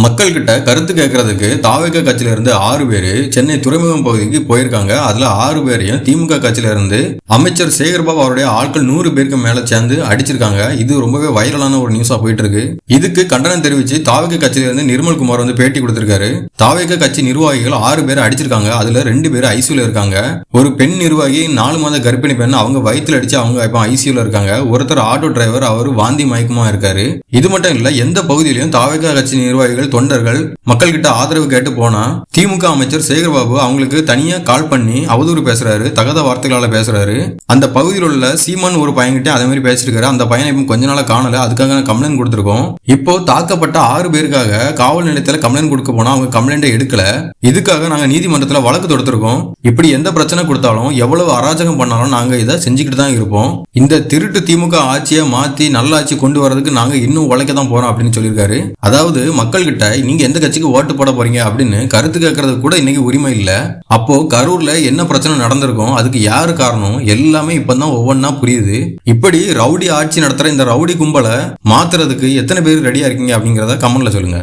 மக்கள் கிட்ட கருத்து கேட்கறதுக்கு தாவேக கட்சியில இருந்து 6 பேரு சென்னை துறைமுகம் பகுதிக்கு போயிருக்காங்க. அதுல 6 பேரையும் திமுக கட்சியில இருந்து அமைச்சர் சேகர்பாபு அவருடைய ஆட்கள் 100 பேருக்கு மேல சேர்ந்து அடிச்சிருக்காங்க. இது ரொம்பவே வைரலான ஒரு நியூஸா போயிட்டு இருக்கு. இதுக்கு கண்டனம் தெரிவிச்சு தாவேக கட்சியில இருந்து நிர்மல்குமார் பேட்டி கொடுத்திருக்காரு. தாவேக கட்சி நிர்வாகிகள் 6 பேர் அடிச்சிருக்காங்க. அதுல 2 பேர் ஐசியூல இருக்காங்க. ஒரு பெண் நிர்வாகி 4 மாத கர்ப்பிணி பெண், அவங்க வயிற்றுல அடிச்சு அவங்க இப்ப ஐசியூல இருக்காங்க. ஒருத்தர் ஆட்டோ டிரைவர், அவர் வாந்தி மயக்கமா இருக்காரு. இது மட்டும் இல்ல, எந்த பகுதியிலும் தாவேக கட்சி நிர்வாகிகள் தொண்டர்கள் மக்கள் கிட்ட ஆதரவு கேட்டு போனா திமுக அமைச்சர் சேகர்பாபு அவங்களுக்கு தனியா கால் பண்ணி அவதூறு பேசுறாரு, தகாத வார்த்தைகளால பேசுறாரு. அந்த பகுதியில் உள்ள சீமான் ஒரு பையன்கிட்ட அதே மாதிரி பேசிருக்காரு. அந்த பையனை இப்ப கொஞ்ச நாளா காணல, அதுக்காக கம்ப்ளைண்ட் கொடுத்திருக்கோம். இப்போ தாக்கப்பட்ட 6 பேருக்காக காவல் நிலையத்துல கம்ப்ளைண்ட் கொடுக்க போனா அவங்க கம்ப்ளைண்ட் எடுக்கல. இதுக்காக நாங்க நீதிமன்றத்துல வழக்கு தொடுத்திருக்கோம். இப்படி எந்த பிரச்சனை கொடுத்தாலும் எவ்வளவு அராஜகம் பண்ணாலும் நாங்க இதை செஞ்சுக்கிட்டு தான் இருப்போம். இந்த திருட்டு திமுக ஆட்சியை மாத்தி நல்ல ஆட்சி கொண்டு வரதுக்கு நாங்க இன்னும் உழைக்க தான் போறோம் அப்படின்னு சொல்லியிருக்காரு. அதாவது மக்கள் கிட்ட நீங்க எந்த கட்சிக்கு ஓட்டு போட போறீங்க அப்படின்னு கருத்து கேட்கறது கூட இன்னைக்கு உரிமை இல்ல. அப்போ கரூர்ல என்ன பிரச்சனை நடந்திருக்கும், அதுக்கு யாரு காரணம், எல்லாமே இப்பதான் ஒவ்வொன்னா புரியுது. இப்படி ரவுடி ஆட்சி நடத்துற இந்த ரவுடி கும்பலை மாத்துறதுக்கு எத்தனை பேர் ரெடியா இருக்கீங்க அப்படிங்கறத கமெண்ட்ல சொல்லுங்க.